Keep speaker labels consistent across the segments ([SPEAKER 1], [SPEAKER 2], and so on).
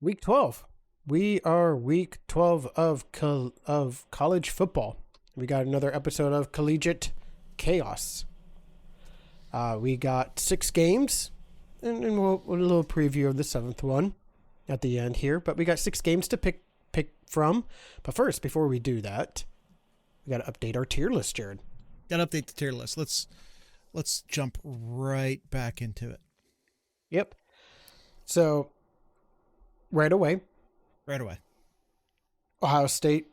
[SPEAKER 1] Week 12. We are week 12 of college football. We got another episode of Collegiate Chaos. We got 6 games, and we'll a little preview of the 7th one at the end here. But we got 6 games to pick from. But first, before we do that, we got to update our tier list, Jared.
[SPEAKER 2] Got to update the tier list. Let's jump right back into it.
[SPEAKER 1] Yep. So, right away. Ohio State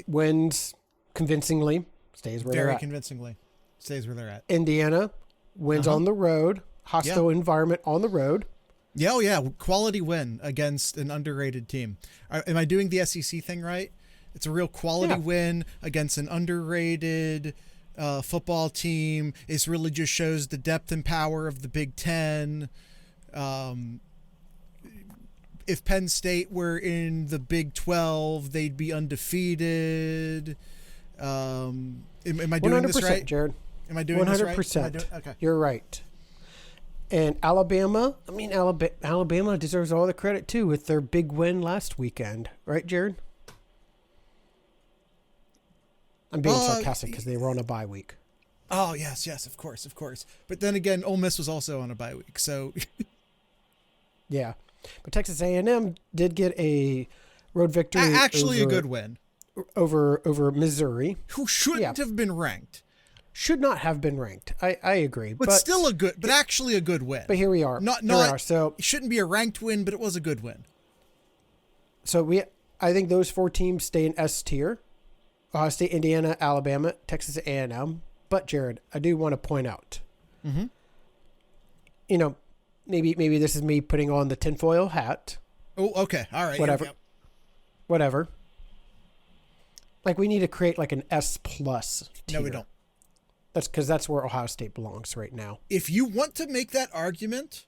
[SPEAKER 1] wins convincingly. Stays where they're at.
[SPEAKER 2] Very convincingly. Stays where they're at.
[SPEAKER 1] Indiana wins on the road. Hostile environment on the road.
[SPEAKER 2] Yeah, oh yeah. Quality win against an underrated team. Am I doing the SEC thing right? It's a real quality win against an underrated football team. It really just shows the depth and power of the Big Ten. If Penn State were in the Big 12, they'd be undefeated. Am I doing this right,
[SPEAKER 1] Jared?
[SPEAKER 2] Am I doing
[SPEAKER 1] 100%.
[SPEAKER 2] this right? Okay.
[SPEAKER 1] You're right. And Alabama deserves all the credit too with their big win last weekend, right, Jared? I'm being sarcastic because they were on a bye week.
[SPEAKER 2] Oh yes, of course. But then again, Ole Miss was also on a bye week, so
[SPEAKER 1] yeah. But Texas A&M did get a road victory.
[SPEAKER 2] Actually, a good win
[SPEAKER 1] over Missouri,
[SPEAKER 2] who shouldn't have been ranked.
[SPEAKER 1] Should not have been ranked. I agree,
[SPEAKER 2] but still actually a good win.
[SPEAKER 1] But here we are. So
[SPEAKER 2] it shouldn't be a ranked win, but it was a good win.
[SPEAKER 1] So I think those 4 teams stay in S tier: Ohio State, Indiana, Alabama, Texas A&M. But Jared, I do want to point out, maybe this is me putting on the tinfoil hat.
[SPEAKER 2] Oh, okay, all right,
[SPEAKER 1] whatever. Like we need to create like an S+ tier.
[SPEAKER 2] No, we don't.
[SPEAKER 1] That's because that's where Ohio State belongs right now.
[SPEAKER 2] If you want to make that argument,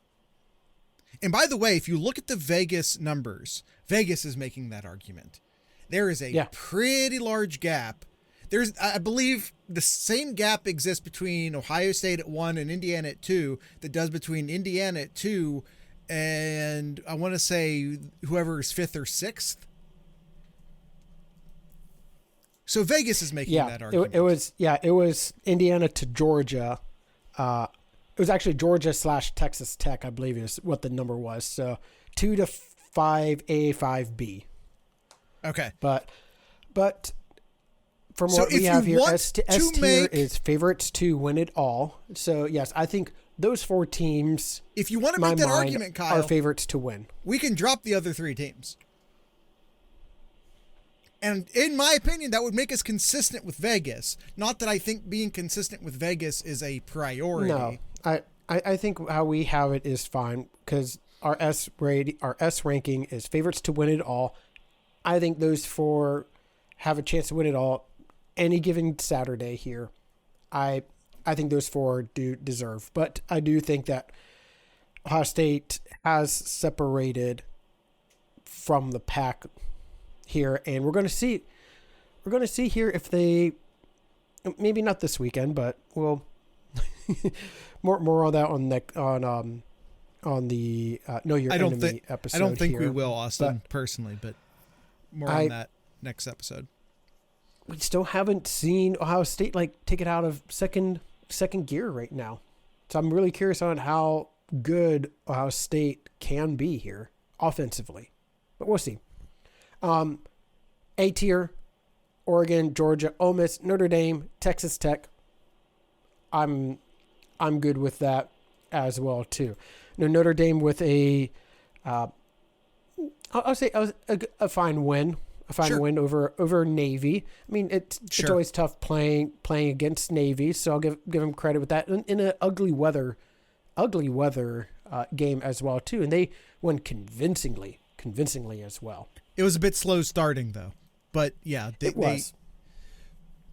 [SPEAKER 2] and by the way, if you look at the Vegas numbers, Vegas is making that argument. There is a pretty large gap. I believe the same gap exists between Ohio State at 1 and Indiana at 2 that does between Indiana at 2 and I want to say whoever is 5th or 6th. So Vegas is making that argument.
[SPEAKER 1] It was Indiana to Georgia. It was actually Georgia / Texas Tech, I believe is what the number was. So 2 to 5A, 5B.
[SPEAKER 2] Okay.
[SPEAKER 1] But from what we have here, S tier is favorites to win it all. So yes, I think those 4 teams,
[SPEAKER 2] if you want to make that argument, Kyle,
[SPEAKER 1] are favorites to win.
[SPEAKER 2] We can drop the other 3 teams. And in my opinion, that would make us consistent with Vegas. Not that I think being consistent with Vegas is a priority.
[SPEAKER 1] No, I think how we have it is fine because our S ranking is favorites to win it all. I think those 4 have a chance to win it all any given Saturday here. I think those 4 do deserve, but I do think that Ohio State has separated from the pack here, and we're going to see here if they, maybe not this weekend, but we'll more on that on the Know Your Enemy episode.
[SPEAKER 2] I don't think
[SPEAKER 1] here,
[SPEAKER 2] we will, Austin, personally, but more on that next episode.
[SPEAKER 1] We still haven't seen Ohio State take it out of second gear right now, so I'm really curious on how good Ohio State can be here offensively, but we'll see. A tier: Oregon, Georgia, Ole Miss, Notre Dame, Texas Tech. I'm good with that as well too. Notre Dame with I'll say a fine win. A fine win over Navy. I mean, it's always tough playing against Navy, so I'll give them credit with that. In an ugly weather game as well too, and they won convincingly as well.
[SPEAKER 2] It was a bit slow starting though, but yeah, it was.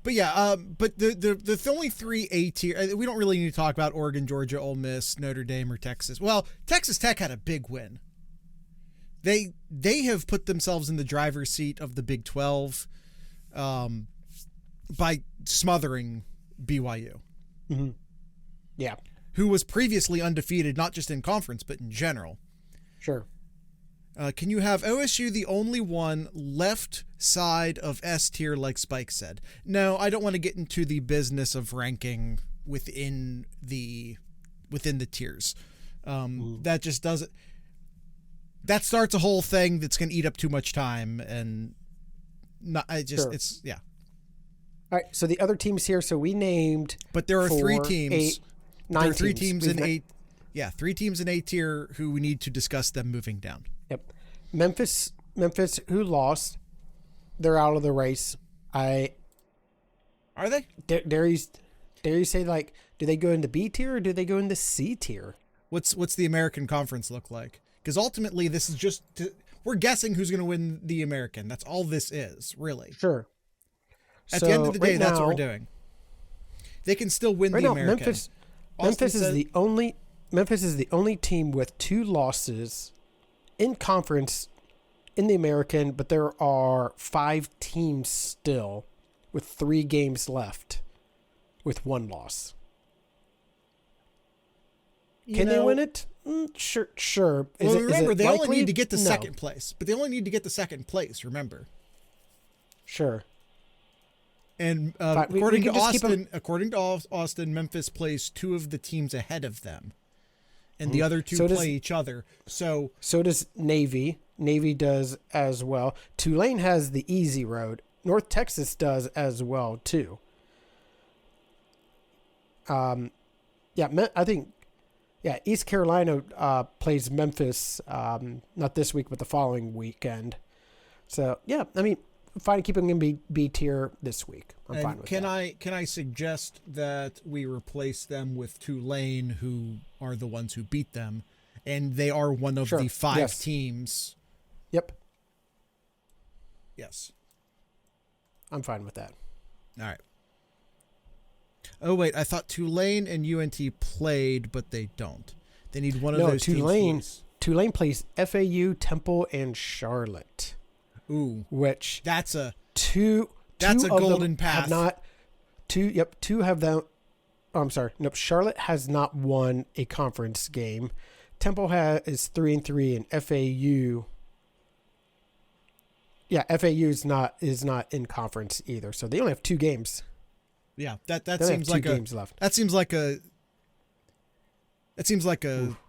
[SPEAKER 2] But yeah, but the only 3 A tier. We don't really need to talk about Oregon, Georgia, Ole Miss, Notre Dame, or Texas. Well, Texas Tech had a big win. They have put themselves in the driver's seat of the Big 12 by smothering BYU.
[SPEAKER 1] Mm-hmm. Yeah.
[SPEAKER 2] Who was previously undefeated, not just in conference, but in general.
[SPEAKER 1] Sure.
[SPEAKER 2] Can you have OSU the only one left side of S tier, like Spike said? No, I don't want to get into the business of ranking within the tiers. That just doesn't. That starts a whole thing that's going to eat up too much time, and it's yeah.
[SPEAKER 1] All right, so the other teams here. So we named,
[SPEAKER 2] but there are 3 teams.
[SPEAKER 1] 9
[SPEAKER 2] there are 3
[SPEAKER 1] teams
[SPEAKER 2] in 8. Yeah, 3 teams in A tier who we need to discuss them moving down.
[SPEAKER 1] Yep. Memphis, who lost, they're out of the race.
[SPEAKER 2] Are they?
[SPEAKER 1] Dare you say, like, do they go into B tier or do they go into C tier?
[SPEAKER 2] What's the American Conference look like? Because ultimately, this is just we're guessing who's going to win the American. That's all this is, really.
[SPEAKER 1] Sure.
[SPEAKER 2] At the end of the day, that's what we're doing. They can still win the American.
[SPEAKER 1] Memphis is the only team with 2 losses in conference in the American, but there are 5 teams still with 3 games left with 1 loss. Can they win it? Sure.
[SPEAKER 2] Remember, they only need to get to second place. But they only need to get to second place, remember.
[SPEAKER 1] Sure.
[SPEAKER 2] And according to Austin, Memphis plays 2 of the teams ahead of them. And the other 2 play each other. So
[SPEAKER 1] does Navy. Navy does as well. Tulane has the easy road. North Texas does as well too. I think East Carolina plays Memphis not this week but the following weekend. So yeah, I mean, fine keeping them in B tier this week. I'm fine with that.
[SPEAKER 2] Can I suggest that we replace them with Tulane, who are the ones who beat them, and they are one of the 5 teams.
[SPEAKER 1] Yep.
[SPEAKER 2] Yes.
[SPEAKER 1] I'm fine with that.
[SPEAKER 2] All right. Oh wait, I thought Tulane and UNT played, but they don't. They need one of those teams.
[SPEAKER 1] Tulane plays FAU, Temple, and Charlotte.
[SPEAKER 2] Ooh,
[SPEAKER 1] which
[SPEAKER 2] that's a
[SPEAKER 1] golden
[SPEAKER 2] path.
[SPEAKER 1] Two have them. Oh, I'm sorry. Nope. Charlotte has not won a conference game. Temple is 3-3, and FAU. Yeah, FAU is not in conference either. So they only have 2 games.
[SPEAKER 2] Yeah, that seems like 2 games left. That seems like a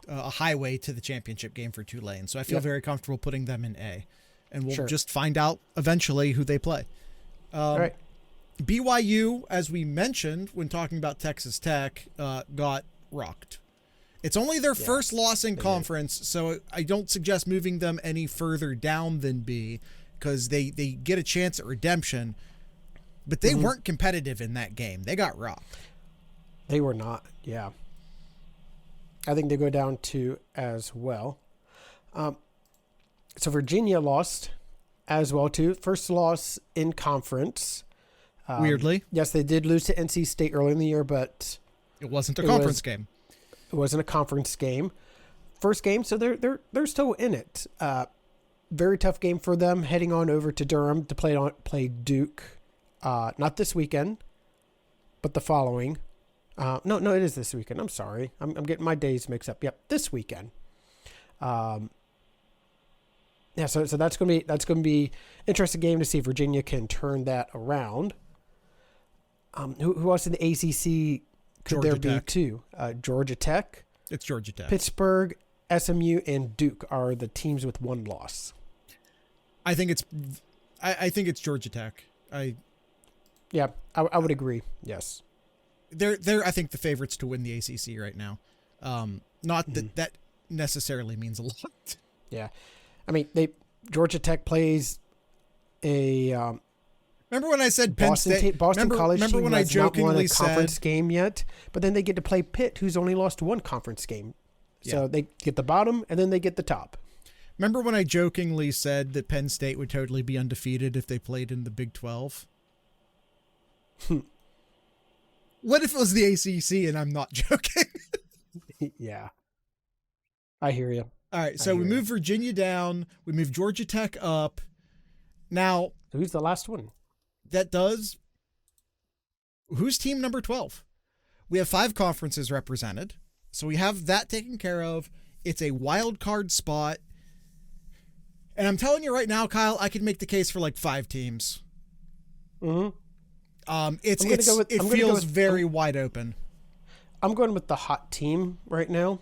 [SPEAKER 2] highway to the championship game for Tulane. So I feel very comfortable putting them in A. And we'll just find out eventually who they play.
[SPEAKER 1] All right.
[SPEAKER 2] BYU, as we mentioned when talking about Texas Tech, got rocked. It's only their first loss in conference, so I don't suggest moving them any further down than B, because they get a chance at redemption. But they weren't competitive in that game. They got rocked.
[SPEAKER 1] They were not, yeah. I think they go down 2 as well. So Virginia lost as well too. First loss in conference.
[SPEAKER 2] Weirdly.
[SPEAKER 1] Yes, they did lose to NC State early in the year, but
[SPEAKER 2] it wasn't a conference game.
[SPEAKER 1] It wasn't a conference game. First game, so they're still in it. Very tough game for them, heading on over to Durham to play Duke. Not this weekend, but the following. No, it is this weekend. I'm sorry. I'm getting my days mixed up. Yep, this weekend. So that's gonna be interesting game to see if Virginia can turn that around. Who else in the ACC could there be too? Georgia Tech.
[SPEAKER 2] It's Georgia Tech.
[SPEAKER 1] Pittsburgh, SMU, and Duke are the teams with 1 loss.
[SPEAKER 2] I think it's Georgia Tech. I
[SPEAKER 1] would agree. Yes.
[SPEAKER 2] They're I think the favorites to win the ACC right now. Not that necessarily means a lot.
[SPEAKER 1] Yeah. I mean, Georgia Tech plays a
[SPEAKER 2] remember when I said Penn State?
[SPEAKER 1] Boston College
[SPEAKER 2] remember
[SPEAKER 1] team
[SPEAKER 2] when I jokingly
[SPEAKER 1] not won a
[SPEAKER 2] said
[SPEAKER 1] conference game yet, but then they get to play Pitt, who's only lost 1 conference game. So they get the bottom and then they get the top.
[SPEAKER 2] Remember when I jokingly said that Penn State would totally be undefeated if they played in the Big 12? What if it was the ACC and I'm not joking?
[SPEAKER 1] Yeah. I hear you.
[SPEAKER 2] All right, so we move Virginia down. We move Georgia Tech up. Now,
[SPEAKER 1] who's the last one?
[SPEAKER 2] Who's team number 12? We have 5 conferences represented. So we have that taken care of. It's a wild card spot. And I'm telling you right now, Kyle, I could make the case for like 5 teams.
[SPEAKER 1] Mm-hmm.
[SPEAKER 2] It feels very wide open.
[SPEAKER 1] I'm going with the hot team right now.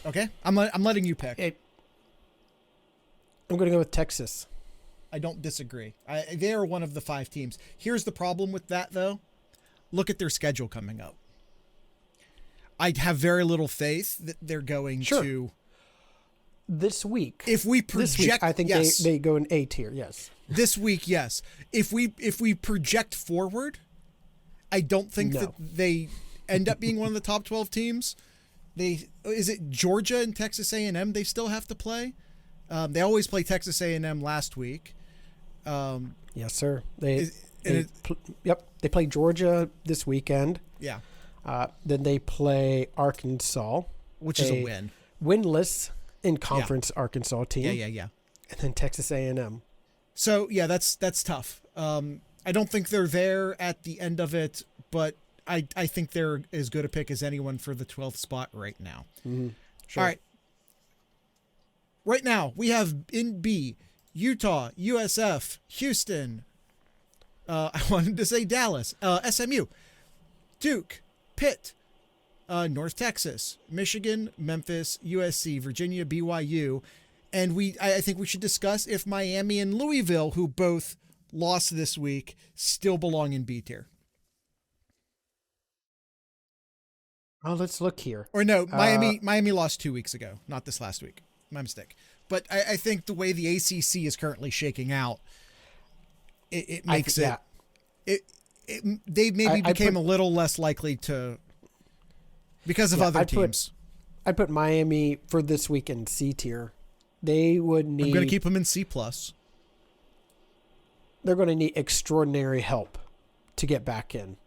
[SPEAKER 2] Okay, I'm letting you pick.
[SPEAKER 1] I'm going to go with Texas.
[SPEAKER 2] I don't disagree. They are one of the 5 teams. Here's the problem with that, though. Look at their schedule coming up. I have very little faith that they're going to.
[SPEAKER 1] This week.
[SPEAKER 2] If we project,
[SPEAKER 1] I think they go in A tier, yes.
[SPEAKER 2] This week, yes. If we project forward, I don't think that they end up being one of the top 12 teams. Is it Georgia and Texas A&M they still have to play? They always play Texas A&M last week.
[SPEAKER 1] Yes, sir. They play Georgia this weekend.
[SPEAKER 2] Yeah.
[SPEAKER 1] Then they play Arkansas,
[SPEAKER 2] which is a win.
[SPEAKER 1] Winless in conference Arkansas team.
[SPEAKER 2] Yeah.
[SPEAKER 1] And then Texas A&M.
[SPEAKER 2] So yeah, that's tough. I don't think they're there at the end of it, but I think they're as good a pick as anyone for the 12th spot right now.
[SPEAKER 1] Mm-hmm. Sure.
[SPEAKER 2] All right. Right now, we have in B, Utah, USF, Houston. I wanted to say Dallas, SMU, Duke, Pitt, North Texas, Michigan, Memphis, USC, Virginia, BYU. And I think we should discuss if Miami and Louisville, who both lost this week, still belong in B tier.
[SPEAKER 1] Oh, let's look here.
[SPEAKER 2] Or no, Miami lost 2 weeks ago, not this last week. My mistake. But I think the way the ACC is currently shaking out, it makes they maybe became a little less likely to because of other teams.
[SPEAKER 1] I put Miami for this week in C tier. They would need.
[SPEAKER 2] I'm going to keep them in C plus.
[SPEAKER 1] They're going to need extraordinary help to get back in.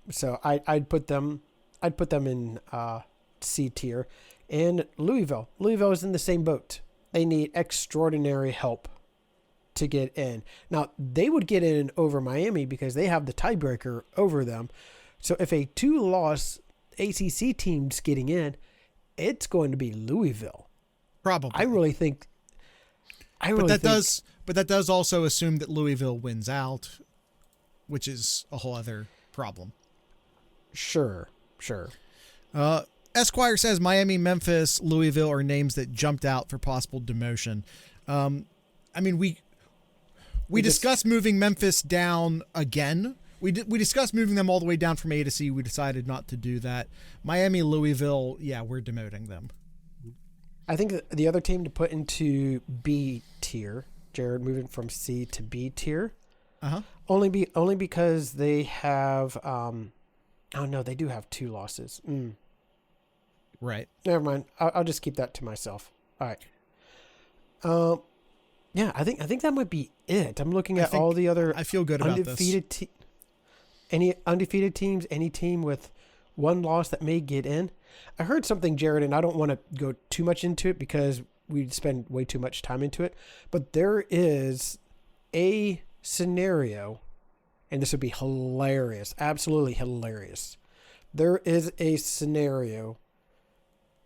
[SPEAKER 1] So I'd put them in C tier. And Louisville is in the same boat. They need extraordinary help to get in. Now, they would get in over Miami because they have the tiebreaker over them. So if a 2-loss ACC team's getting in, it's going to be Louisville.
[SPEAKER 2] Probably.
[SPEAKER 1] I really think.
[SPEAKER 2] But that does also assume that Louisville wins out, which is a whole other problem.
[SPEAKER 1] Sure.
[SPEAKER 2] Esquire says Miami, Memphis, Louisville are names that jumped out for possible demotion. I mean, we discussed moving Memphis down again. We discussed moving them all the way down from A to C. We decided not to do that. Miami, Louisville, yeah, we're demoting them.
[SPEAKER 1] I think the other team to put into B tier, Jared, moving from C to B tier. Only because they have. Oh no, they do have 2 losses.
[SPEAKER 2] Right.
[SPEAKER 1] Never mind. I'll just keep that to myself. All right. Yeah, I think that might be it. I'm looking at all the other.
[SPEAKER 2] I feel good about this.
[SPEAKER 1] Any undefeated teams, any team with 1 loss that may get in. I heard something, Jared, and I don't want to go too much into it because we'd spend way too much time into it. But there is a scenario, and this would be hilarious, absolutely hilarious. There is a scenario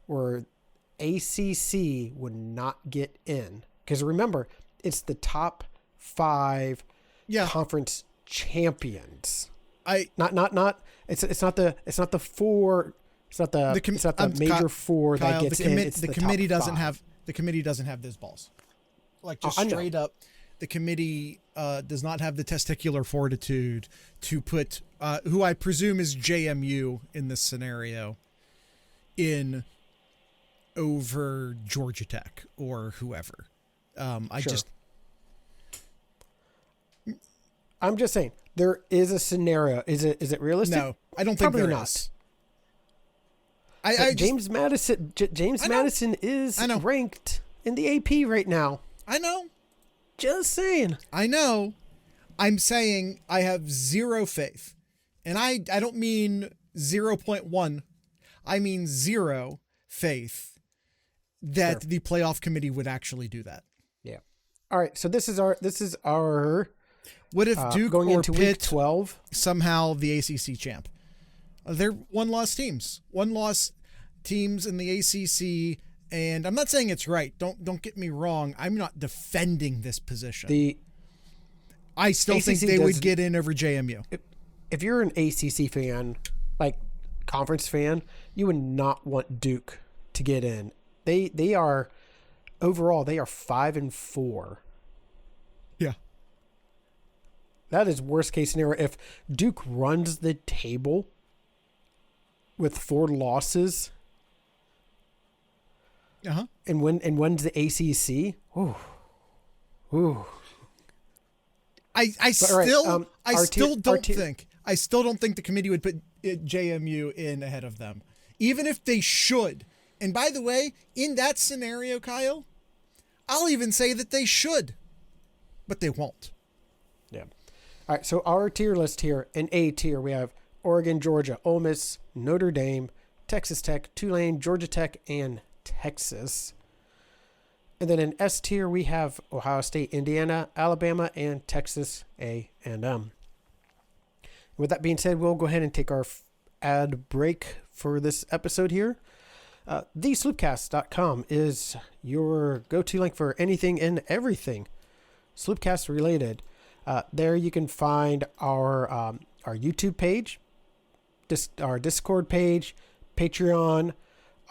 [SPEAKER 1] where ACC would not get in. Because remember, it's the top 5 conference champions. It's not the 4. It's not the major 4 that gets in. It's the
[SPEAKER 2] committee
[SPEAKER 1] top
[SPEAKER 2] doesn't
[SPEAKER 1] 5.
[SPEAKER 2] have the committee doesn't have those balls. Like just straight up, the committee does not have the testicular fortitude to put who I presume is JMU in this scenario in over Georgia Tech or whoever.
[SPEAKER 1] I'm just saying there is a scenario. Is it realistic?
[SPEAKER 2] No, I don't think
[SPEAKER 1] Probably
[SPEAKER 2] there
[SPEAKER 1] not.
[SPEAKER 2] is.
[SPEAKER 1] James Madison is ranked in the AP right now.
[SPEAKER 2] I know.
[SPEAKER 1] Just saying.
[SPEAKER 2] I know. I'm saying I have 0 faith. And I don't mean 0.1. I mean 0 faith that the playoff committee would actually do that.
[SPEAKER 1] Yeah. All right. So this is our
[SPEAKER 2] what if Duke
[SPEAKER 1] going
[SPEAKER 2] or
[SPEAKER 1] into
[SPEAKER 2] Pitt
[SPEAKER 1] week 12
[SPEAKER 2] somehow the ACC champ? They're 1-loss teams. 1-loss teams in the ACC And I'm not saying it's right. Don't get me wrong. I'm not defending this position. I still
[SPEAKER 1] ACC
[SPEAKER 2] think they would get in over JMU.
[SPEAKER 1] If you're an ACC fan, like conference fan, you would not want Duke to get in. They are overall 5-4.
[SPEAKER 2] Yeah.
[SPEAKER 1] That is worst case scenario. If Duke runs the table with 4 losses, and wins the ACC,
[SPEAKER 2] I still don't think the committee would put JMU in ahead of them, even if they should. And by the way, in that scenario, Kyle, I'll even say that they should, but they won't.
[SPEAKER 1] Yeah. All right. So our tier list here, in A tier, we have Oregon, Georgia, Ole Miss, Notre Dame, Texas Tech, Tulane, Georgia Tech, and Texas. And then in S tier, we have Ohio State, Indiana, Alabama, and Texas A&M. With that being said, we'll go ahead and take our ad break for this episode here. TheSloopcast.com is your go-to link for anything and everything Sloopcast related. There you can find our YouTube page, our Discord page, Patreon,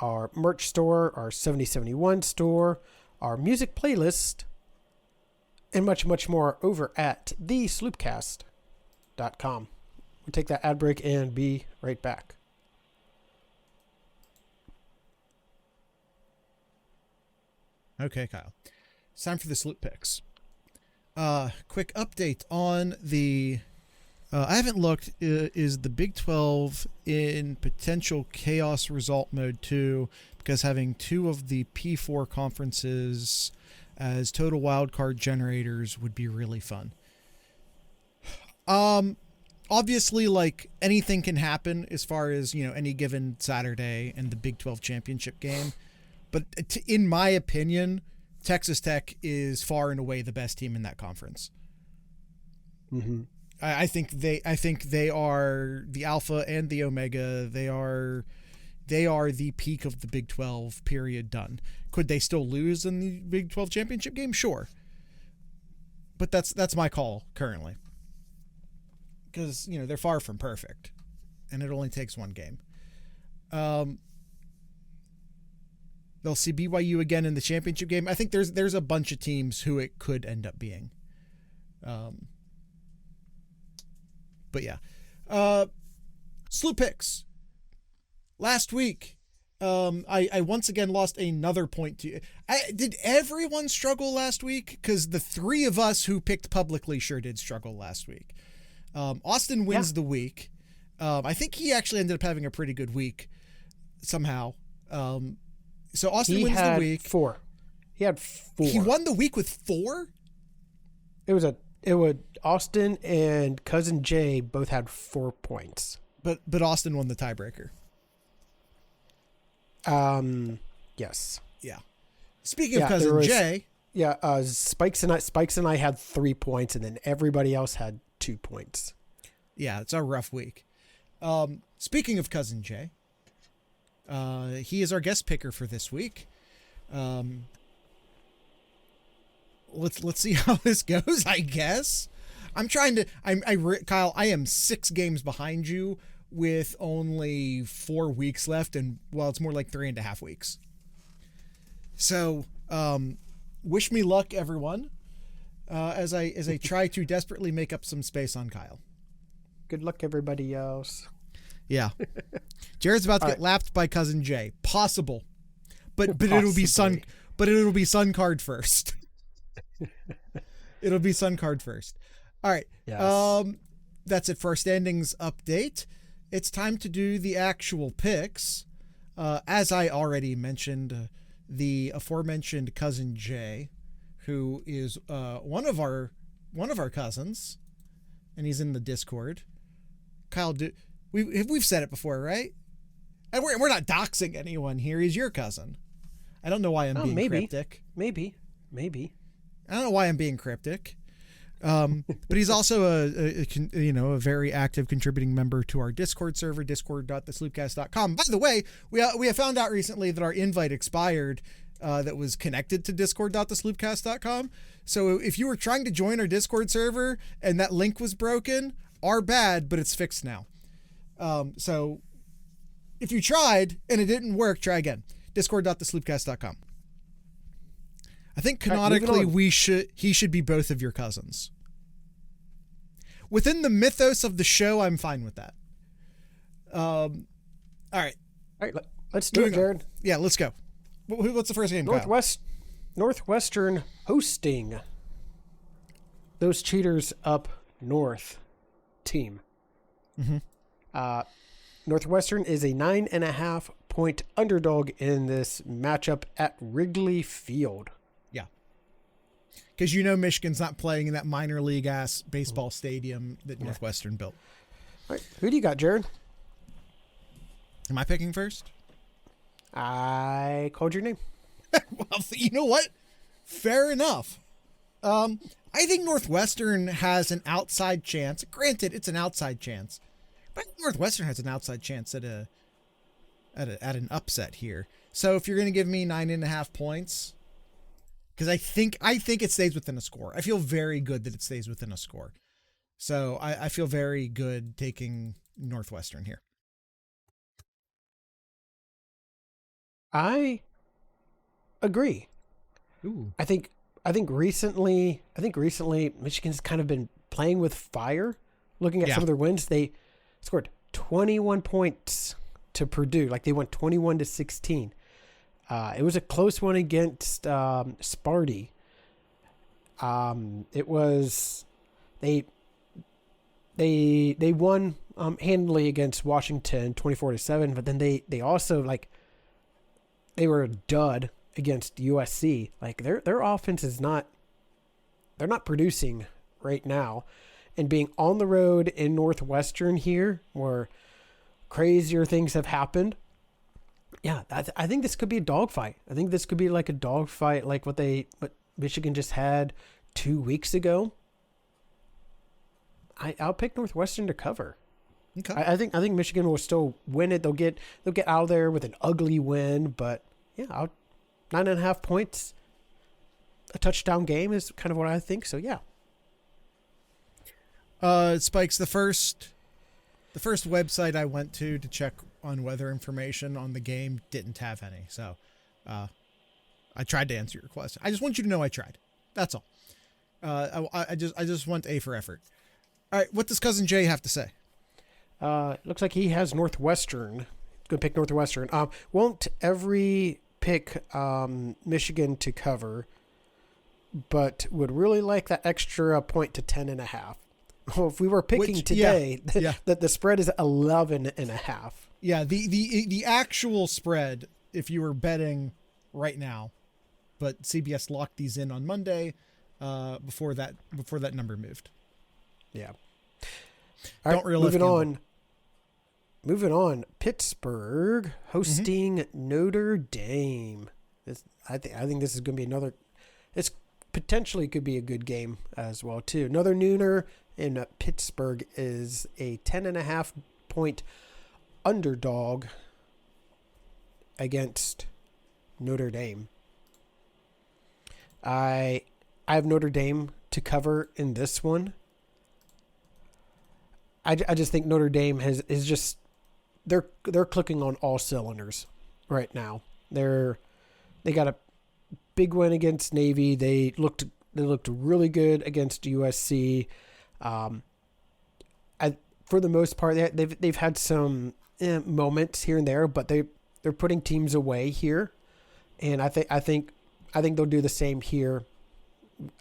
[SPEAKER 1] our merch store, our 7071 store, our music playlist, and much, much more over at TheSloopcast.com. We'll take that ad break and be right back.
[SPEAKER 2] Okay, Kyle. It's time for the Sloop picks. Quick update on the... I haven't looked. Is the Big 12 in potential chaos result mode 2? Because having 2 of the P4 conferences as total wildcard generators would be really fun. Obviously, like, anything can happen as far as, any given Saturday and the Big 12 championship game. But in my opinion, Texas Tech is far and away the best team in that conference.
[SPEAKER 1] Mm-hmm.
[SPEAKER 2] I think they are the alpha and the omega. They are the peak of the Big 12, period, done. Could they still lose in the Big 12 championship game? Sure. But that's my call currently. Because, they're far from perfect. And it only takes one game. They'll see BYU again in the championship game. I think there's a bunch of teams who it could end up being. But yeah. Sloop picks. Last week, I once again lost another point to you. Did everyone struggle last week? Because the 3 of us who picked publicly sure did struggle last week. Austin wins the week. I think he actually ended up having a pretty good week somehow. So Austin wins the week.
[SPEAKER 1] 4. He had 4.
[SPEAKER 2] He won the week with 4?
[SPEAKER 1] It was Austin and Cousin Jay both had 4 points.
[SPEAKER 2] But Austin won the tiebreaker.
[SPEAKER 1] Yes.
[SPEAKER 2] Yeah. Speaking of Cousin Jay.
[SPEAKER 1] Yeah, Spikes and I had 3 points, and then everybody else had 2 points.
[SPEAKER 2] Yeah, it's a rough week. Speaking of Cousin Jay, he is our guest picker for this week. Let's see how this goes, I guess. Kyle, I am 6 games behind you with only 4 weeks left, and it's more like 3.5 weeks. So, wish me luck, everyone, as I try to desperately make up some space on Kyle.
[SPEAKER 1] Good luck, everybody else.
[SPEAKER 2] Yeah. Jared's about to get lapped by Cousin Jay. Possible. But it'll be Sun card first. It'll be Sun card first. All right. Yes. That's it for our standings update. It's time to do the actual picks. As I already mentioned, the aforementioned Cousin Jay, who is one of our cousins, and he's in the Discord. Kyle, we've said it before, right? And we're not doxing anyone here. He's your cousin. I don't know why I'm being cryptic.
[SPEAKER 1] Maybe.
[SPEAKER 2] I don't know why I'm being cryptic. But he's also a very active contributing member to our Discord server, discord.thesloopcast.com. By the way, we have found out recently that our invite expired that was connected to discord.thesloopcast.com. So if you were trying to join our Discord server and that link was broken, our bad, but it's fixed now. So if you tried and it didn't work, try again. Discord.thesloopcast.com. I think canonically he should be both of your cousins. Within the mythos of the show, I'm fine with that. All right.
[SPEAKER 1] Let's do it, Jared.
[SPEAKER 2] Yeah, let's go. What's the first game, Kyle?
[SPEAKER 1] Northwestern hosting those cheaters up north team. Mm-hmm. Northwestern is a 9.5-point underdog in this matchup at Wrigley Field.
[SPEAKER 2] Yeah. Because Michigan's not playing in that minor league ass baseball stadium that Northwestern built.
[SPEAKER 1] All right. Who do you got, Jared?
[SPEAKER 2] Am I picking first?
[SPEAKER 1] I called your name.
[SPEAKER 2] Well, you know what? Fair enough. I think Northwestern has an outside chance. Granted, it's an outside chance, but Northwestern has an outside chance at an upset here. So if you're going to give me 9.5 points, because I think it stays within a score. I feel very good that it stays within a score. So I feel very good taking Northwestern here.
[SPEAKER 1] I agree.
[SPEAKER 2] Ooh.
[SPEAKER 1] I think recently Michigan's kind of been playing with fire. Looking at some of their wins, they scored 21 points to Purdue. Like they went 21-16. It was a close one against Sparty. It was they won handily against Washington 24-7, but then they also they were a dud against USC. Like their offense is they're not producing right now, and being on the road in Northwestern here where crazier things have happened. Yeah, I think this could be a dogfight. I think this could be like a dogfight, like what Michigan just had 2 weeks ago. I'll pick Northwestern to cover.
[SPEAKER 2] Okay.
[SPEAKER 1] I think Michigan will still win it. They'll get out of there with an ugly win, but yeah, 9.5 points, a touchdown game is kind of what I think. So yeah.
[SPEAKER 2] Spikes, the first website I went to check on weather information on the game didn't have any. So, I tried to answer your question. I just want you to know I tried. That's all. I just want A for effort. All right. What does Cousin Jay have to say?
[SPEAKER 1] Looks like he has Northwestern. Going to pick Northwestern. Won't every pick Michigan to cover, but would really like that extra point to 10.5. Well, if we were picking today, that the spread is 11.5.
[SPEAKER 2] Yeah, the actual spread, if you were betting right now, but CBS locked these in on Monday, before that number moved.
[SPEAKER 1] Yeah.
[SPEAKER 2] Don't really
[SPEAKER 1] Moving on, Pittsburgh hosting Notre Dame. I think this is going to be another. This potentially could be a good game as well too. Another nooner in Pittsburgh is a 10.5 point underdog against Notre Dame. I have Notre Dame to cover in this one. I just think Notre Dame is just they're clicking on all cylinders right now. They got a big win against Navy. They looked really good against USC. For the most part, they've had some moments here and there, but they're putting teams away here, and I think they'll do the same here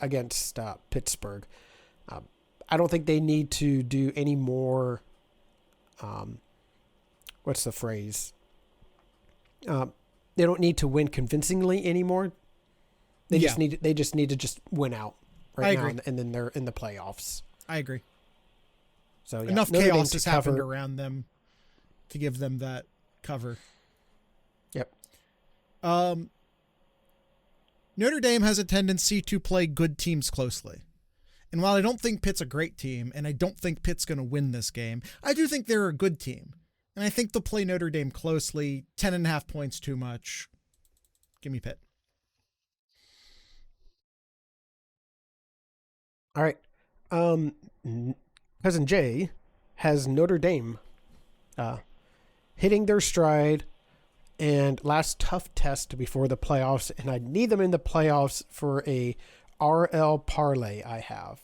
[SPEAKER 1] against Pittsburgh. I don't think they need to do any more. What's the phrase? They don't need to win convincingly anymore. They just need to win out right now, and then they're in the playoffs.
[SPEAKER 2] I agree.
[SPEAKER 1] So yeah,
[SPEAKER 2] enough chaos has happened around them to give them that cover.
[SPEAKER 1] Yep.
[SPEAKER 2] Notre Dame has a tendency to play good teams closely. And while I don't think Pitt's a great team, and I don't think Pitt's going to win this game, I do think they're a good team. And I think they'll play Notre Dame closely. 10.5 points too much. Give me Pitt.
[SPEAKER 1] All right. Cousin Jay has Notre Dame hitting their stride and last tough test before the playoffs, and I need them in the playoffs for a RL parlay I have.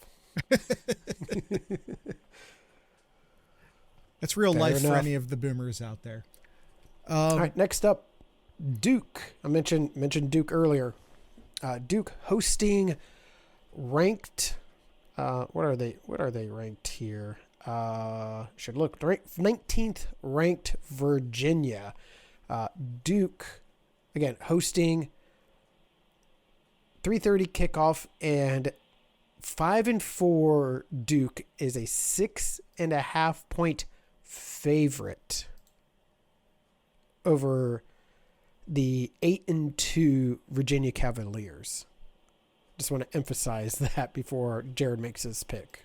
[SPEAKER 2] That's real
[SPEAKER 1] Fair
[SPEAKER 2] life
[SPEAKER 1] enough.
[SPEAKER 2] for any of the boomers out there.
[SPEAKER 1] All right, next up, Duke. I mentioned Duke earlier. Duke hosting ranked. What are they ranked here? Should look 19th ranked Virginia. Duke again hosting 3:30 kickoff, and 5-4 Duke is a 6.5 point favorite over the 8-2 Virginia Cavaliers. Just want to emphasize that before Jared makes his pick.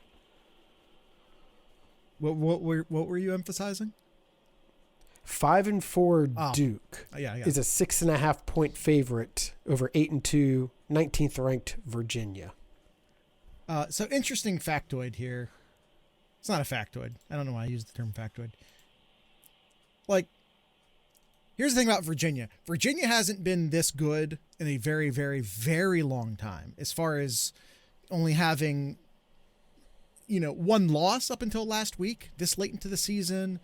[SPEAKER 2] What were you emphasizing?
[SPEAKER 1] 5-4 Duke
[SPEAKER 2] Yeah.
[SPEAKER 1] is a 6.5 point favorite over 8-2 19th ranked Virginia.
[SPEAKER 2] So interesting factoid here. It's not a factoid. I don't know why I use the term factoid. Like, here's the thing about Virginia. Virginia hasn't been this good in a very, very, very long time, as far as only having, one loss up until last week, this late into the season,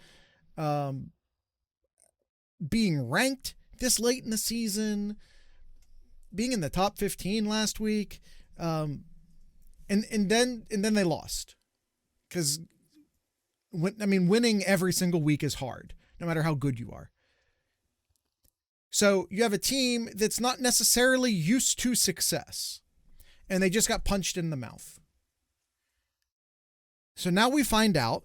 [SPEAKER 2] being ranked this late in the season, being in the top 15 last week, and then they lost. Because winning every single week is hard, no matter how good you are. So you have a team that's not necessarily used to success, and they just got punched in the mouth. So now we find out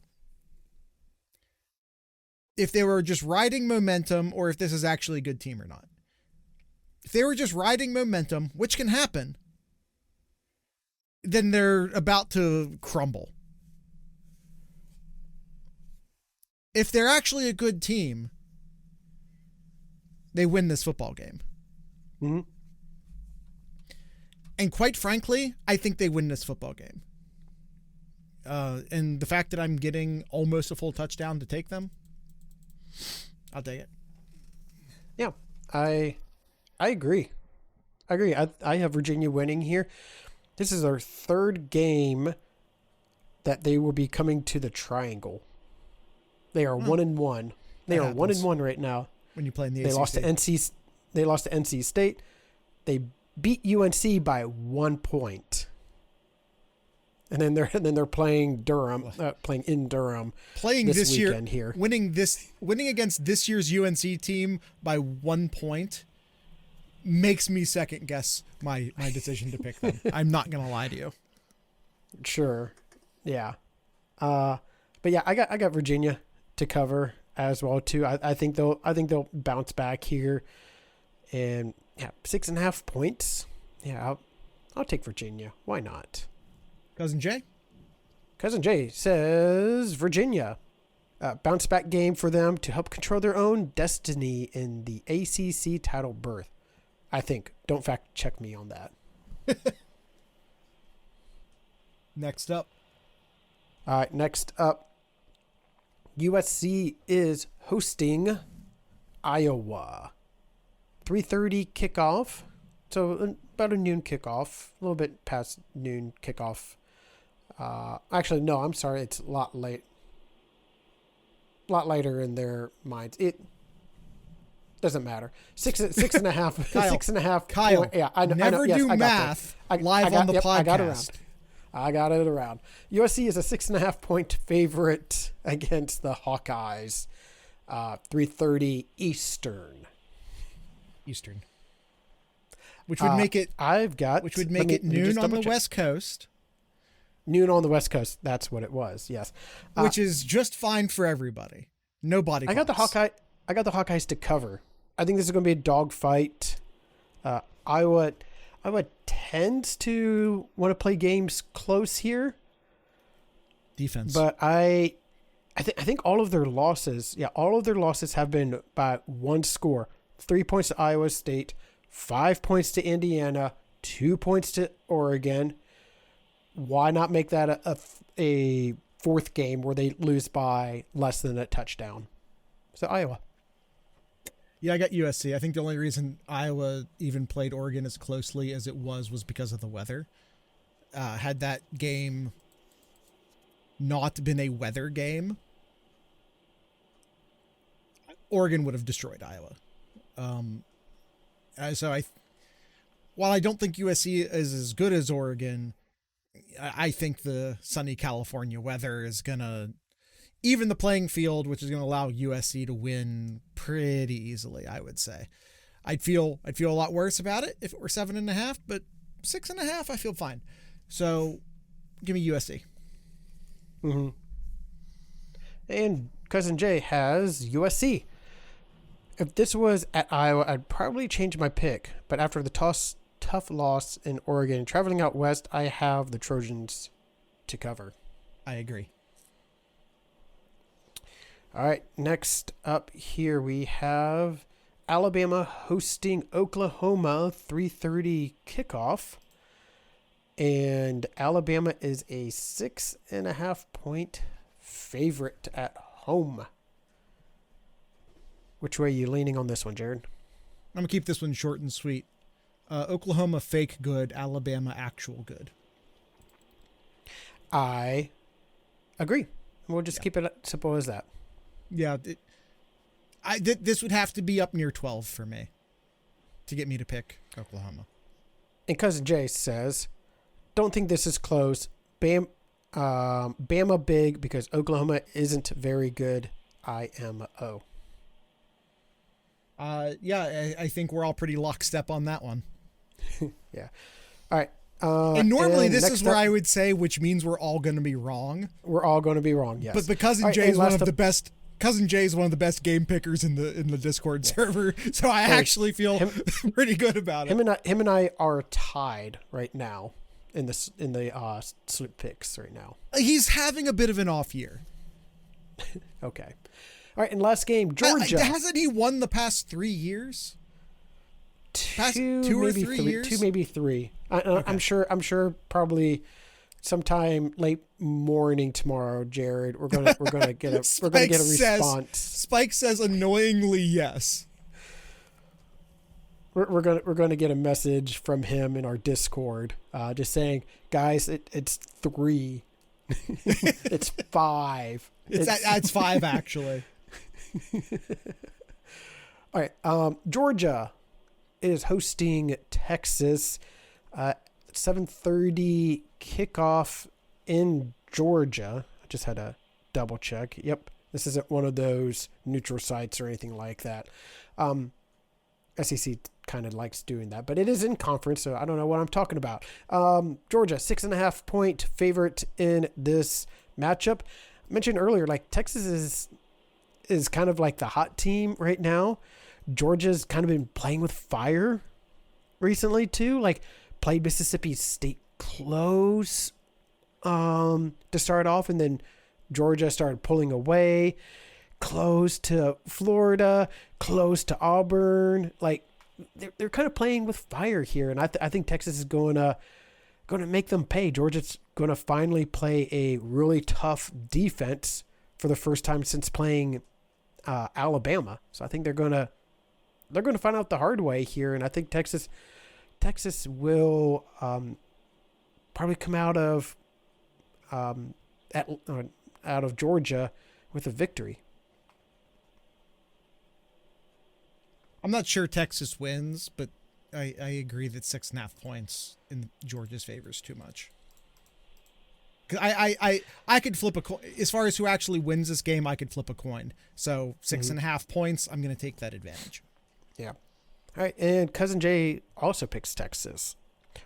[SPEAKER 2] if they were just riding momentum or if this is actually a good team or not. If they were just riding momentum, which can happen, then they're about to crumble. If they're actually a good team, they win this football game.
[SPEAKER 1] Mm-hmm.
[SPEAKER 2] And quite frankly, I think they win this football game. And the fact that I'm getting almost a full touchdown to take them, I'll take it.
[SPEAKER 1] Yeah, I agree. I have Virginia winning here. This is our third game that they will be coming to the Triangle. They are 1-1. They are 1-1 right now.
[SPEAKER 2] When you play in the
[SPEAKER 1] They
[SPEAKER 2] ACC.
[SPEAKER 1] They lost to NC State. They beat UNC by 1 point. And then they're playing Durham, playing in Durham.
[SPEAKER 2] Playing
[SPEAKER 1] this
[SPEAKER 2] year
[SPEAKER 1] weekend here.
[SPEAKER 2] Winning against this year's UNC team by 1 point makes me second guess my decision to pick them. I'm not gonna lie to you.
[SPEAKER 1] Sure. Yeah. But yeah, I got Virginia to cover as well too. I think they'll bounce back here, and 6.5 points. Yeah, I'll take Virginia. Why not?
[SPEAKER 2] Cousin Jay?
[SPEAKER 1] Cousin Jay says Virginia. Bounce back game for them to help control their own destiny in the ACC title berth. I think. Don't fact check me on that.
[SPEAKER 2] Next up.
[SPEAKER 1] All right, next up, USC is hosting Iowa. 3:30 kickoff. So about a noon kickoff, a little bit past noon kickoff. Actually, no, I'm sorry. It's a lot later in their minds. It doesn't matter. 6.5.
[SPEAKER 2] Kyle,
[SPEAKER 1] 6.5.
[SPEAKER 2] Kyle,
[SPEAKER 1] Yeah, I know.
[SPEAKER 2] never
[SPEAKER 1] Yes,
[SPEAKER 2] do
[SPEAKER 1] I got
[SPEAKER 2] math
[SPEAKER 1] that.
[SPEAKER 2] live on the podcast.
[SPEAKER 1] I got it around. USC is a 6.5 point favorite against the Hawkeyes. 3:30 Eastern.
[SPEAKER 2] Which would make it noon on the West Coast.
[SPEAKER 1] Noon on the West Coast. That's what it was. Yes.
[SPEAKER 2] Which is just fine for everybody. Nobody.
[SPEAKER 1] I got the Hawkeyes to cover. I think this is going to be a dogfight. Iowa tends to want to play games close here.
[SPEAKER 2] Defense.
[SPEAKER 1] But I think all of their losses have been by one score. 3 points to Iowa State, 5 points to Indiana, 2 points to Oregon. Why not make that a fourth game where they lose by less than a touchdown? So Iowa.
[SPEAKER 2] Yeah, I got USC. I think the only reason Iowa even played Oregon as closely as it was because of the weather. Had that game not been a weather game, Oregon would have destroyed Iowa. While I don't think USC is as good as Oregon, I think the sunny California weather is going to even the playing field, which is going to allow USC to win pretty easily, I would say. I'd feel a lot worse about it if it were 7.5, but 6.5, I feel fine. So give me USC.
[SPEAKER 1] Mm-hmm. And Cousin Jay has USC. If this was at Iowa, I'd probably change my pick. But after the tough loss in Oregon, traveling out west, I have the Trojans to cover.
[SPEAKER 2] I agree.
[SPEAKER 1] All right, next up here we have Alabama hosting Oklahoma, 3:30 kickoff. And Alabama is a 6.5 point favorite at home. Which way are you leaning on this one, Jared?
[SPEAKER 2] I'm going to keep this one short and sweet. Oklahoma fake good, Alabama actual good.
[SPEAKER 1] I agree. We'll just keep it simple as that.
[SPEAKER 2] Yeah. This would have to be up near 12 for me to get me to pick Oklahoma.
[SPEAKER 1] And Cousin Jay says, don't think this is close. Bama big because Oklahoma isn't very good. IMO.
[SPEAKER 2] I think we're all pretty lockstep on that one.
[SPEAKER 1] Yeah. All right.
[SPEAKER 2] And normally this is where I would say, which means we're all going to be wrong.
[SPEAKER 1] We're all going to be wrong. Yes.
[SPEAKER 2] But Cousin Jay is one of the best. Cousin Jay is one of the best game pickers in the Discord server, so I actually feel pretty good about it.
[SPEAKER 1] Him and I are tied right now in the slip picks right now.
[SPEAKER 2] He's having a bit of an off year.
[SPEAKER 1] Okay. All right, and last game, Georgia.
[SPEAKER 2] Hasn't he won the past 3 years? Two or three years?
[SPEAKER 1] 2, maybe 3. Okay. I'm sure probably sometime late morning tomorrow, Jared. We're gonna get a response.
[SPEAKER 2] Spike says annoyingly yes.
[SPEAKER 1] We're gonna get a message from him in our Discord, just saying, guys, it's 3. It's 5.
[SPEAKER 2] It's 5 actually.
[SPEAKER 1] All right, Georgia is hosting Texas. 7:30 kickoff in Georgia. I just had to double check. Yep, this isn't one of those neutral sites or anything like that. SEC kind of likes doing that, but it is in conference, so I don't know what I'm talking about. Georgia, 6.5 point favorite in this matchup. I mentioned earlier, like Texas is kind of like the hot team right now. Georgia's kind of been playing with fire recently too. Like played Mississippi State close to start off, and then Georgia started pulling away, close to Florida, close to Auburn. Like they're kind of playing with fire here, and I think Texas is going to make them pay. Georgia's going to finally play a really tough defense for the first time since playing Alabama. So I think they're going to find out the hard way here, and I think Texas will probably come out of Georgia with a victory.
[SPEAKER 2] I'm not sure Texas wins, but I agree that 6.5 points in Georgia's favor is too much. I could flip a coin. As far as who actually wins this game, I could flip a coin. So 6.5 points, I'm going to take that advantage.
[SPEAKER 1] Yeah. All right, and Cousin Jay also picks Texas.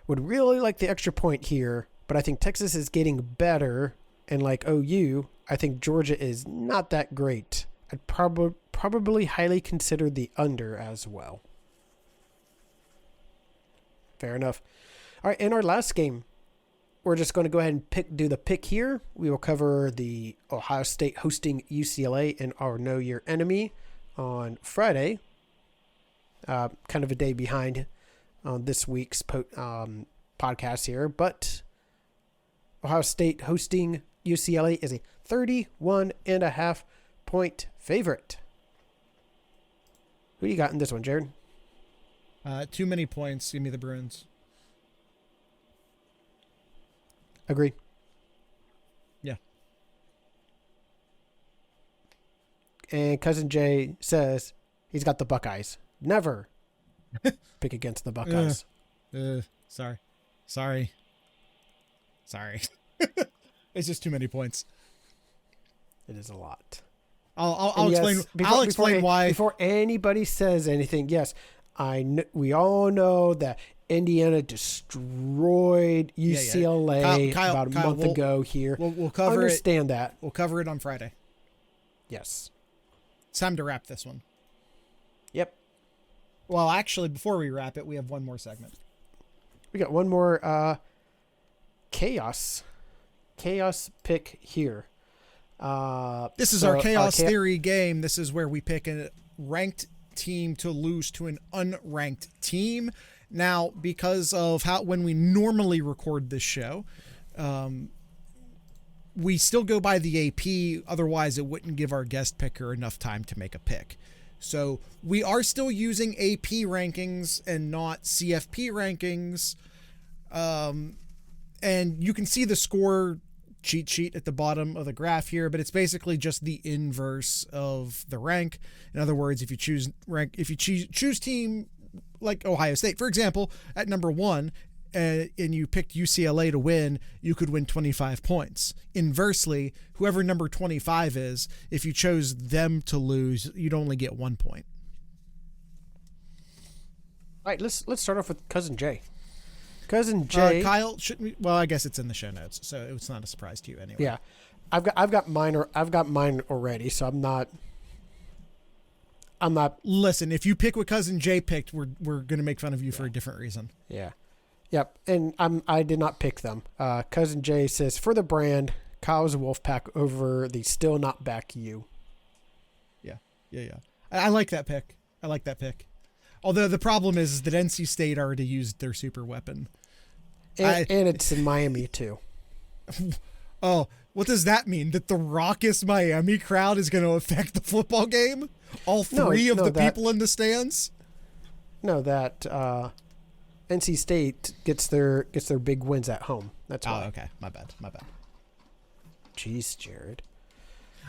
[SPEAKER 1] Would really like the extra point here, but I think Texas is getting better, and like OU, I think Georgia is not that great. I'd probably highly consider the under as well. Fair enough. All right, in our last game, we're just going to go ahead and do the pick here. We will cover the Ohio State hosting UCLA in our Know Your Enemy on Friday. Kind of a day behind on this week's podcast here, but Ohio State hosting UCLA is a 31.5 point favorite. Who do you got in this one, Jared?
[SPEAKER 2] Too many points. Give me the Bruins.
[SPEAKER 1] Agree.
[SPEAKER 2] Yeah.
[SPEAKER 1] And Cousin Jay says he's got the Buckeyes. Never pick against the Buckeyes.
[SPEAKER 2] Sorry. It's just too many points.
[SPEAKER 1] It is a lot.
[SPEAKER 2] I'll explain why.
[SPEAKER 1] Before anybody says anything, yes, we all know that Indiana destroyed UCLA about a month ago here.
[SPEAKER 2] We'll cover
[SPEAKER 1] Understand that.
[SPEAKER 2] We'll cover it on Friday.
[SPEAKER 1] Yes.
[SPEAKER 2] It's time to wrap this one.
[SPEAKER 1] Yep.
[SPEAKER 2] Well, actually, before we wrap it, we have one more segment.
[SPEAKER 1] We got one more chaos pick here.
[SPEAKER 2] This is our chaos theory game. This is where we pick a ranked team to lose to an unranked team. Now, because of when we normally record this show, we still go by the AP. Otherwise, it wouldn't give our guest picker enough time to make a pick. So we are still using AP rankings and not CFP rankings. And you can see the score cheat sheet at the bottom of the graph here, but it's basically just the inverse of the rank. In other words, if you choose team like Ohio State, for example, at number 1, and you picked UCLA to win, you could win 25 points. Inversely, whoever number 25 is, if you chose them to lose, you'd only get 1 point.
[SPEAKER 1] All right, let's start off with Cousin Jay. Cousin Jay,
[SPEAKER 2] Kyle, shouldn't we? Well, I guess it's in the show notes, so it's not a surprise to you anyway.
[SPEAKER 1] Yeah, I've got mine already, so I'm not.
[SPEAKER 2] Listen, if you pick what Cousin Jay picked, we're going to make fun of you for a different reason.
[SPEAKER 1] Yeah. Yep, and I did not pick them. Cousin Jay says, for the brand, Kyle's Wolfpack over the still not back you.
[SPEAKER 2] Yeah. I like that pick. Although the problem is that NC State already used their super weapon.
[SPEAKER 1] And it's in Miami, too.
[SPEAKER 2] Oh, what does that mean? That the raucous Miami crowd is going to affect the football game? All three of the people in the stands?
[SPEAKER 1] No, that NC State gets their big wins at home. That's why.
[SPEAKER 2] Oh, okay. My bad.
[SPEAKER 1] Jeez, Jared.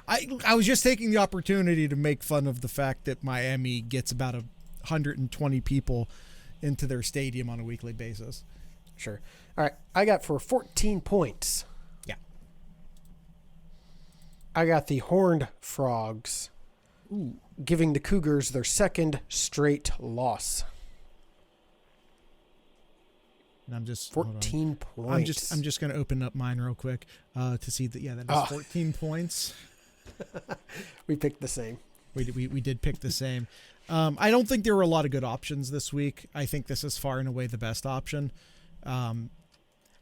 [SPEAKER 2] I was just taking the opportunity to make fun of the fact that Miami gets about 120 people into their stadium on a weekly basis.
[SPEAKER 1] Sure. All right. I got for 14 points.
[SPEAKER 2] Yeah.
[SPEAKER 1] I got the Horned Frogs.
[SPEAKER 2] Ooh.
[SPEAKER 1] Giving the Cougars their second straight loss.
[SPEAKER 2] And I'm just
[SPEAKER 1] 14 points.
[SPEAKER 2] I'm just going to open up mine real quick to see that. Yeah, that is 14 points.
[SPEAKER 1] We picked the same.
[SPEAKER 2] We did pick the same. I don't think there were a lot of good options this week. I think this is far and away the best option. I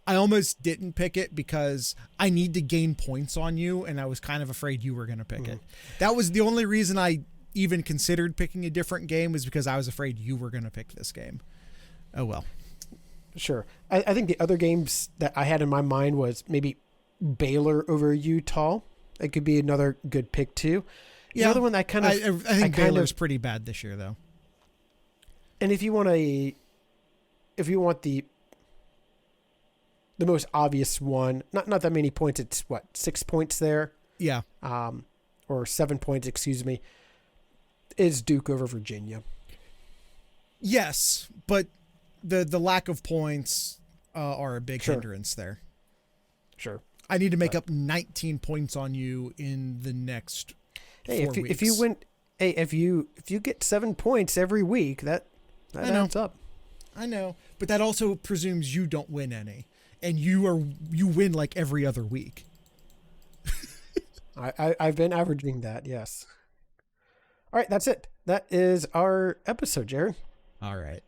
[SPEAKER 2] almost didn't pick it because I need to gain points on you, and I was kind of afraid you were going to pick it. That was the only reason I even considered picking a different game, was because I was afraid you were going to pick this game. Oh, well.
[SPEAKER 1] Sure. I think the other games that I had in my mind was maybe Baylor over Utah. It could be another good pick, too.
[SPEAKER 2] Yeah.
[SPEAKER 1] The other one I
[SPEAKER 2] think Baylor's pretty bad this year, though.
[SPEAKER 1] And if you want the most obvious one, not that many points, it's 6 points there?
[SPEAKER 2] Yeah.
[SPEAKER 1] Or 7 points, excuse me, is Duke over Virginia.
[SPEAKER 2] Yes, but the lack of points are a big hindrance there.
[SPEAKER 1] Sure.
[SPEAKER 2] I need to make up 19 points on you in the next 4 weeks.
[SPEAKER 1] If you get 7 points every week, that adds up.
[SPEAKER 2] I know, but that also presumes you don't win any, and you win like every other week.
[SPEAKER 1] I've been averaging that, yes. All right, that's it. That is our episode, Jared.
[SPEAKER 2] All right.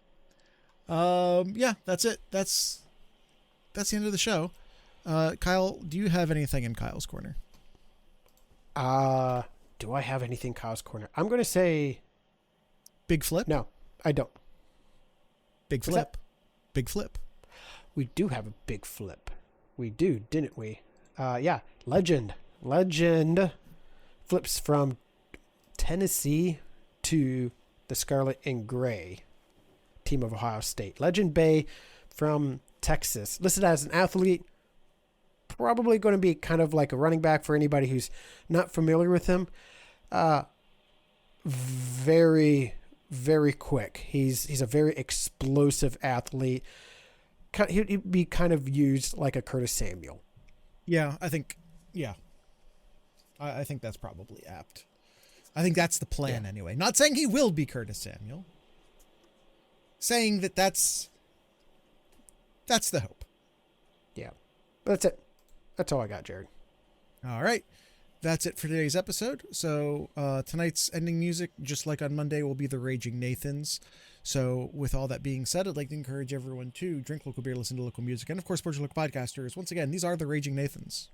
[SPEAKER 2] Yeah, that's it. That's that's the end of the show. Kyle, do you have anything in Kyle's corner?
[SPEAKER 1] Do I have anything Kyle's corner? I'm going to say
[SPEAKER 2] big flip.
[SPEAKER 1] No, I don't.
[SPEAKER 2] Big flip. Big flip.
[SPEAKER 1] We do have a big flip. We do, didn't we? Yeah. Legend flips from Tennessee to the Scarlet and Gray team of Ohio State. Legend Bay from Texas, listed as an athlete, probably going to be kind of like a running back for anybody who's not familiar with him. Very, very quick. He's a very explosive athlete. He'd be kind of used like a Curtis Samuel.
[SPEAKER 2] Yeah, I think that's probably apt. I think that's the plan anyway. Not saying he will be Curtis Samuel. Saying that's the hope.
[SPEAKER 1] Yeah. That's it. That's all I got, Jared.
[SPEAKER 2] All right. That's it for today's episode. So tonight's ending music, just like on Monday, will be the Raging Nathans. So with all that being said, I'd like to encourage everyone to drink local beer, listen to local music, and of course, support your local podcasters. Once again, these are the Raging Nathans.